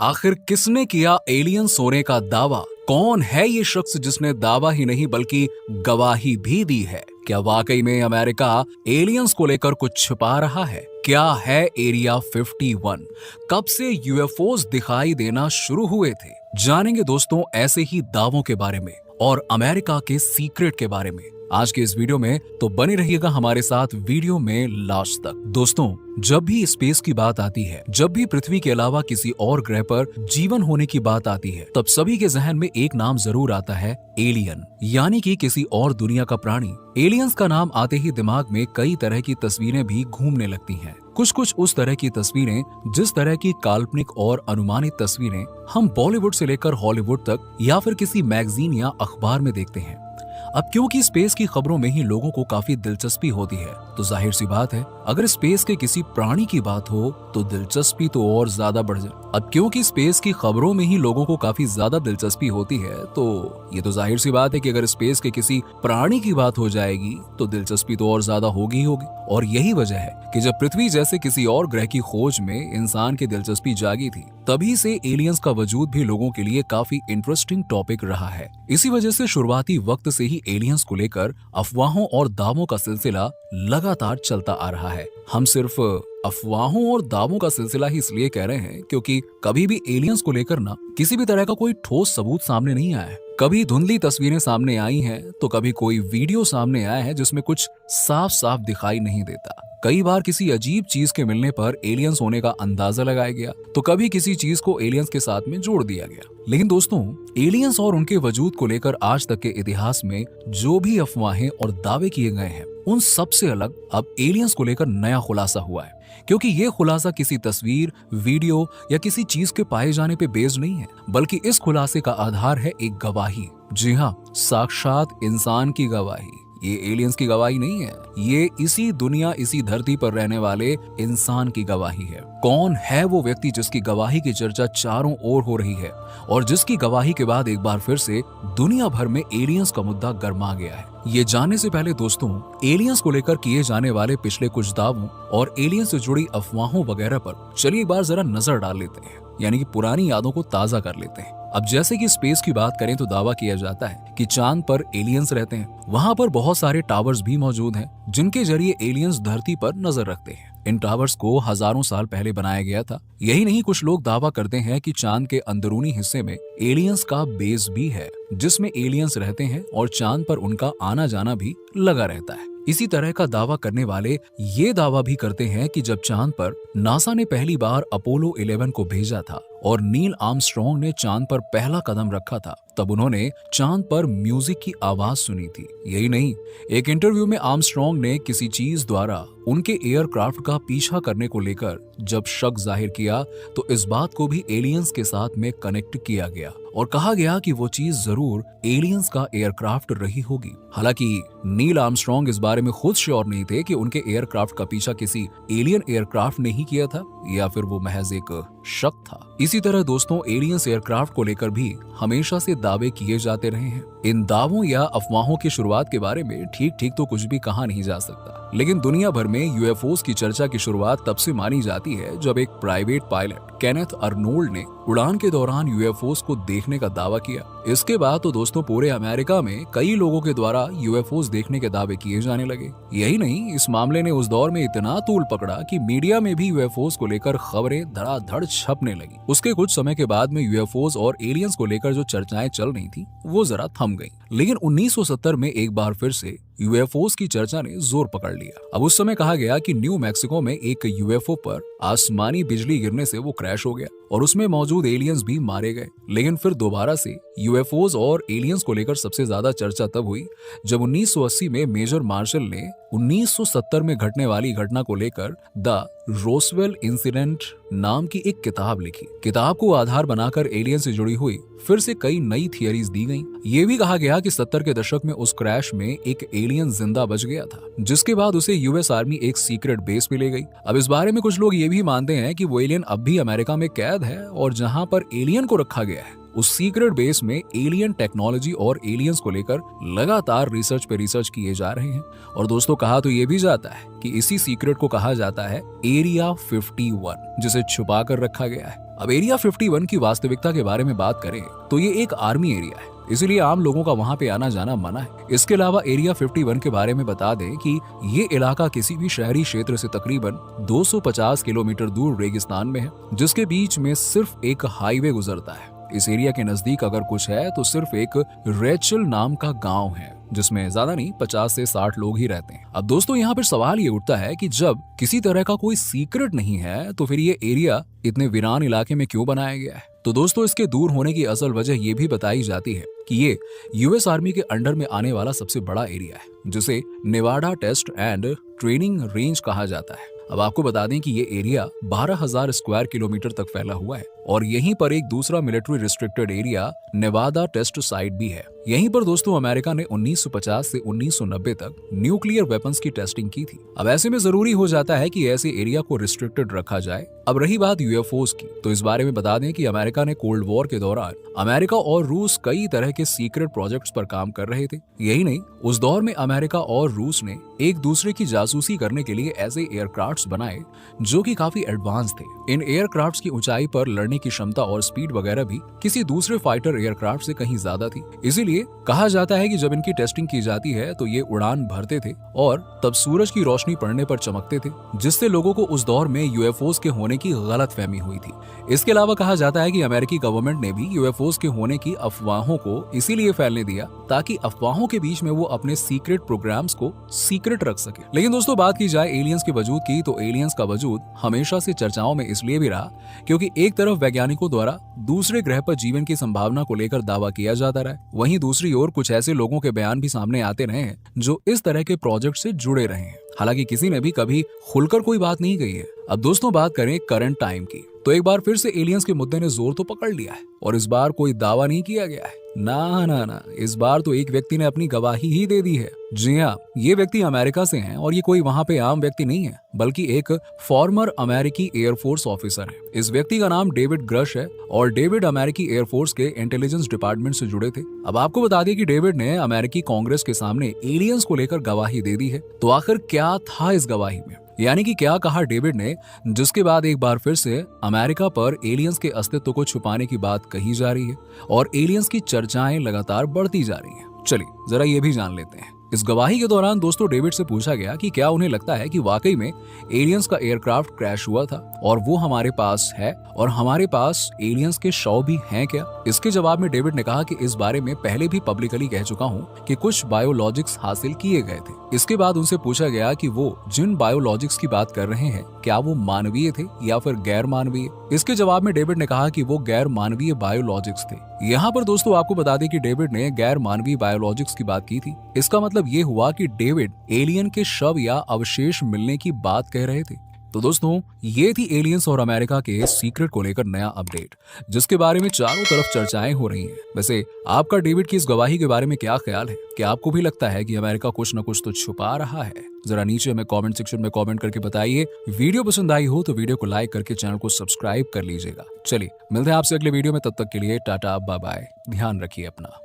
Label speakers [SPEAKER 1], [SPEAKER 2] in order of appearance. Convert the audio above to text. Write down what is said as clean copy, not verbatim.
[SPEAKER 1] आखिर किसने किया एलियंस होने का दावा? कौन है ये शख्स जिसने दावा ही नहीं बल्कि गवाही भी दी है? क्या वाकई में अमेरिका एलियंस को लेकर कुछ छिपा रहा है? क्या है एरिया 51? कब से यूएफओस दिखाई देना शुरू हुए थे? जानेंगे दोस्तों ऐसे ही दावों के बारे में और अमेरिका के सीक्रेट के बारे में आज के इस वीडियो में। तो बने रहिएगा हमारे साथ वीडियो में लास्ट तक। दोस्तों, जब भी स्पेस की बात आती है, जब भी पृथ्वी के अलावा किसी और ग्रह पर जीवन होने की बात आती है, तब सभी के जहन में एक नाम जरूर आता है, एलियन, यानी कि किसी और दुनिया का प्राणी। एलियंस का नाम आते ही दिमाग में कई तरह की तस्वीरें भी घूमने लगती हैं। कुछ उस तरह की तस्वीरें जिस तरह की काल्पनिक और अनुमानित तस्वीरें हम बॉलीवुड से लेकर हॉलीवुड तक या फिर किसी मैगजीन या अखबार में देखते हैं। अब क्योंकि स्पेस की खबरों में ही लोगों को काफी दिलचस्पी होती है, तो जाहिर सी बात है अगर स्पेस के किसी प्राणी की बात हो तो दिलचस्पी तो और ज्यादा बढ़ जाए। अब क्योंकि स्पेस की खबरों में ही लोगों को काफी ज्यादा दिलचस्पी होती है, तो ये तो जाहिर सी बात है कि अगर स्पेस के किसी प्राणी की बात हो जाएगी तो दिलचस्पी तो और ज्यादा होगी ही होगी। और यही वजह है कि जब पृथ्वी जैसे किसी और ग्रह की खोज में इंसान की दिलचस्पी जागी थी, तभी से एलियंस का वजूद भी लोगों के लिए काफी इंटरेस्टिंग टॉपिक रहा है। इसी वजह से शुरुआती वक्त से ही एलियंस को लेकर अफवाहों और दावों का सिलसिला लगातार चलता आ रहा है। हम सिर्फ अफवाहों और दावों का सिलसिला ही इसलिए कह रहे हैं क्योंकि कभी भी एलियंस को लेकर ना किसी भी तरह का कोई ठोस सबूत सामने नहीं आया है। कभी धुंधली तस्वीरें सामने आई हैं, तो कभी कोई वीडियो सामने आया है जिसमें कुछ साफ साफ दिखाई नहीं देता। कई बार किसी अजीब चीज के मिलने पर एलियंस होने का अंदाजा लगाया गया, तो कभी किसी चीज को एलियंस के साथ में जोड़ दिया गया। लेकिन दोस्तों, एलियंस और उनके वजूद को लेकर आज तक के इतिहास में जो भी अफवाहें और दावे किए गए हैं, उन सब से अलग अब एलियंस को लेकर नया खुलासा हुआ है। क्योंकि ये खुलासा किसी तस्वीर, वीडियो या किसी चीज के पाए जाने पे बेस्ड नहीं है, बल्कि इस खुलासे का आधार है एक गवाही। जी हाँ, साक्षात इंसान की गवाही। ये एलियंस की गवाही नहीं है, ये इसी दुनिया, इसी धरती पर रहने वाले इंसान की गवाही है। कौन है वो व्यक्ति जिसकी गवाही की चर्चा चारों ओर हो रही है और जिसकी गवाही के बाद एक बार फिर से दुनिया भर में एलियंस का मुद्दा गर्मा गया है? ये जानने से पहले दोस्तों, एलियंस को लेकर किए जाने वाले पिछले कुछ दावों और एलियंस से जुड़ी अफवाहों वगैरह पर चलिए एक बार जरा नजर डाल लेते हैं, यानी कि पुरानी यादों को ताजा कर लेते हैं। अब जैसे कि स्पेस की बात करें तो दावा किया जाता है कि चांद पर एलियंस रहते हैं। वहां पर बहुत सारे टावर्स भी मौजूद हैं जिनके जरिए एलियंस धरती पर नजर रखते हैं। इन टावर्स को हजारों साल पहले बनाया गया था। यही नहीं, कुछ लोग दावा करते हैं कि चांद के अंदरूनी हिस्से में एलियंस का बेस भी है जिसमें एलियंस रहते हैं और चांद पर उनका आना जाना भी लगा रहता है। इसी तरह का दावा करने वाले ये दावा भी करते हैं कि जब चांद पर नासा ने पहली बार अपोलो 11 को भेजा था और नील आर्मस्ट्रॉन्ग ने चांद पर पहला कदम रखा था, तब उन्होंने चांद पर म्यूजिक की आवाज सुनी थी। यही नहीं, एक इंटरव्यू में आर्मस्ट्रॉन्ग ने किसी चीज द्वारा उनके एयरक्राफ्ट का पीछा करने को लेकर जब शक जाहिर किया, तो इस बात को भी एलियंस के साथ में कनेक्ट किया गया और कहा गया कि वो चीज जरूर एलियंस का एयरक्राफ्ट रही होगी। हालांकि नील आर्मस्ट्रॉन्ग इस बारे में खुद श्योर नहीं थे कि उनके एयरक्राफ्ट का पीछा किसी एलियन एयरक्राफ्ट ने ही किया था या फिर वो महज एक शक था। इसी तरह दोस्तों, एलियंस एयरक्राफ्ट को लेकर भी हमेशा से दावे किए जाते रहे हैं। इन दावों या अफवाहों की शुरुआत के बारे में ठीक तो कुछ भी कहा नहीं जा सकता, लेकिन दुनिया भर में यूएफओस की चर्चा की शुरुआत तब से मानी जाती है जब एक प्राइवेट पायलट केनेथ अर्नोल्ड ने उड़ान के दौरान यूएफओस को देखने का दावा किया। इसके बाद तो दोस्तों पूरे अमेरिका में कई लोगों के द्वारा यूएफओस देखने के दावे किए जाने लगे। यही नहीं, इस मामले ने उस दौर में इतना तूल पकड़ा कि मीडिया में भी यूएफओस को लेकर खबरें धड़ाधड़ छपने लगी। उसके कुछ समय के बाद में यूएफओस और एलियंस को लेकर जो चर्चाएं चल रही थी वो जरा थम गई। लेकिन 1970 में एक बार फिर से यूएफओस की चर्चा ने जोर पकड़ लिया। अब उस समय कहा गया कि न्यू मैक्सिको में एक यूएफओ पर आसमानी बिजली गिरने से वो क्रैश हो गया और उसमें मौजूद एलियंस भी मारे गए। लेकिन फिर दोबारा से यूएफओस और एलियंस को लेकर सबसे ज्यादा चर्चा तब हुई जब 1980 में मेजर मार्शल ने 1970 में घटने वाली घटना को लेकर द रोसवेल इंसिडेंट नाम की एक किताब लिखी। किताब को आधार बनाकर एलियन से जुड़ी हुई फिर से कई नई थियरीज दी गईं। ये भी कहा गया कि 70 के दशक में उस क्रैश में एक एलियन जिंदा बच गया था, जिसके बाद उसे यूएस आर्मी एक सीक्रेट बेस पे ले गई। अब इस बारे में कुछ लोग ये भी मानते हैं कि वो एलियन अब भी अमेरिका में कैद है और जहां पर एलियन को रखा गया है उस सीक्रेट बेस में एलियन टेक्नोलॉजी और एलियंस को लेकर लगातार रिसर्च पे रिसर्च किए जा रहे हैं। और दोस्तों, कहा तो ये भी जाता है कि इसी सीक्रेट को कहा जाता है एरिया 51, जिसे छुपा कर रखा गया है। अब एरिया 51 की वास्तविकता के बारे में बात करें तो ये एक आर्मी एरिया है, इसीलिए आम लोगों का वहां पे आना जाना मना है। इसके अलावा एरिया 51 के बारे में बता दें कि ये इलाका किसी भी शहरी क्षेत्र से तकरीबन 250 किलोमीटर दूर रेगिस्तान में है, जिसके बीच में सिर्फ एक हाईवे गुजरता है। इस एरिया के नजदीक अगर कुछ है तो सिर्फ एक रेचल नाम का गांव है, जिसमें ज्यादा नहीं 50 से 60 लोग ही रहते हैं। अब दोस्तों यहाँ पर सवाल ये उठता है कि जब किसी तरह का कोई सीक्रेट नहीं है तो फिर ये एरिया इतने वीरान इलाके में क्यों बनाया गया है? तो दोस्तों इसके दूर होने की असल वजह ये भी बताई जाती है कि ये यूएस आर्मी के अंडर में आने वाला सबसे बड़ा एरिया है, जिसे Nevada test and training range कहा जाता है। अब आपको बता दें कि ये एरिया 12,000 स्क्वायर किलोमीटर तक फैला हुआ है और यहीं पर एक दूसरा military restricted area Nevada test site भी है। यहीं पर दोस्तों अमेरिका ने 1950 से 1990 तक न्यूक्लियर वेपन्स की टेस्टिंग की थी। अब ऐसे में जरूरी हो जाता है कि ऐसे एरिया को रिस्ट्रिक्टेड रखा जाए। अब रही बात यूएफओस की, तो इस बारे में बता दें कि अमेरिका ने कोल्ड वॉर के दौरान अमेरिका और रूस कई तरह के सीक्रेट प्रोजेक्ट्स पर काम कर रहे थे। यही नहीं, उस दौर में अमेरिका और रूस ने एक दूसरे की जासूसी करने के लिए ऐसे एयरक्राफ्ट्स बनाए जो कि काफी एडवांस थे। इन एयरक्राफ्ट्स की ऊंचाई पर लड़ने की क्षमता और स्पीड वगैरह भी किसी दूसरे फाइटर एयरक्राफ्ट से कहीं ज्यादा थी। इसीलिए कहा जाता है कि जब इनकी टेस्टिंग की जाती है तो ये उड़ान भरते थे और तब सूरज की रोशनी पड़ने पर चमकते थे, जिससे लोगों को उस दौर में यूएफओस के होने की गलतफहमी हुई थी। इसके अलावा कहा जाता है कि अमेरिकी गवर्नमेंट ने भी यूएफओस के होने की अफवाहों को इसीलिए फैलने दिया ताकि अफवाहों के बीच में वो अपने सीक्रेट प्रोग्राम्स को सीक्रेट रख सके। लेकिन दोस्तों बात की जाए एलियंस के वजूद की, तो एलियंस का वजूद हमेशा से चर्चाओं में इसलिए भी रहा क्योंकि एक तरफ वैज्ञानिकों द्वारा दूसरे ग्रह पर जीवन की संभावना को लेकर दावा किया जाता रहा, वहीं दूसरी ओर कुछ ऐसे लोगों के बयान भी सामने आते रहे हैं जो इस तरह के प्रोजेक्ट से जुड़े रहे हैं। हालांकि किसी ने भी कभी खुलकर कोई बात नहीं कही है। अब दोस्तों बात करें करंट टाइम की, तो एक बार फिर से एलियंस के मुद्दे ने जोर तो पकड़ लिया है और इस बार कोई दावा नहीं किया गया है। ना ना ना, इस बार तो एक व्यक्ति ने अपनी गवाही ही दे दी है। जी हाँ, ये व्यक्ति अमेरिका से हैं और ये कोई वहाँ पे आम व्यक्ति नहीं है, बल्कि एक फॉर्मर अमेरिकी एयरफोर्स ऑफिसर है। इस व्यक्ति का नाम डेविड ग्रश है और डेविड अमेरिकी एयरफोर्स के इंटेलिजेंस डिपार्टमेंट से जुड़े थे। अब आपको बता दें कि डेविड ने अमेरिकी कांग्रेस के सामने एलियंस को लेकर गवाही दे दी है। तो आखिर क्या था इस गवाही में, यानी कि क्या कहा डेविड ने, जिसके बाद एक बार फिर से अमेरिका पर एलियंस के अस्तित्व को छुपाने की बात कही जा रही है और एलियंस की चर्चाएं लगातार बढ़ती जा रही हैं। चलिए जरा ये भी जान लेते हैं। इस गवाही के दौरान दोस्तों डेविड से पूछा गया कि क्या उन्हें लगता है कि वाकई में एलियंस का एयरक्राफ्ट क्रैश हुआ था और वो हमारे पास है और हमारे पास एलियंस के शव भी हैं क्या। इसके जवाब में डेविड ने कहा कि इस बारे में पहले भी पब्लिकली कह चुका हूं कि कुछ बायोलॉजिक्स हासिल किए गए थे। इसके बाद उनसे पूछा गया कि वो जिन बायोलॉजिक्स की बात कर रहे हैं क्या वो मानवीय थे या फिर गैर मानवीय। इसके जवाब में डेविड ने कहा कि वो गैर मानवीय बायोलॉजिक्स थे। यहाँ पर दोस्तों आपको बता दें कि डेविड ने गैर मानवीय बायोलॉजिक्स की बात की थी। इसका मतलब ये हुआ कि डेविड एलियन के शव या अवशेष मिलने की बात कह रहे थे। तो दोस्तों ये थी एलियंस और अमेरिका के सीक्रेट को लेकर नया अपडेट, जिसके बारे में चारों तरफ चर्चाएं हो रही हैं। वैसे आपका डेविड की इस गवाही के बारे में क्या ख्याल है? क्या आपको भी लगता है कि अमेरिका कुछ न कुछ तो छुपा रहा है? जरा नीचे हमें कमेंट सेक्शन में कमेंट करके बताइए। वीडियो पसंद आई हो तो वीडियो को लाइक करके चैनल को सब्सक्राइब कर लीजिएगा। चलिए मिलते हैं आपसे अगले वीडियो में, तब तक के लिए टाटा बाय बाय, ध्यान रखिए अपना।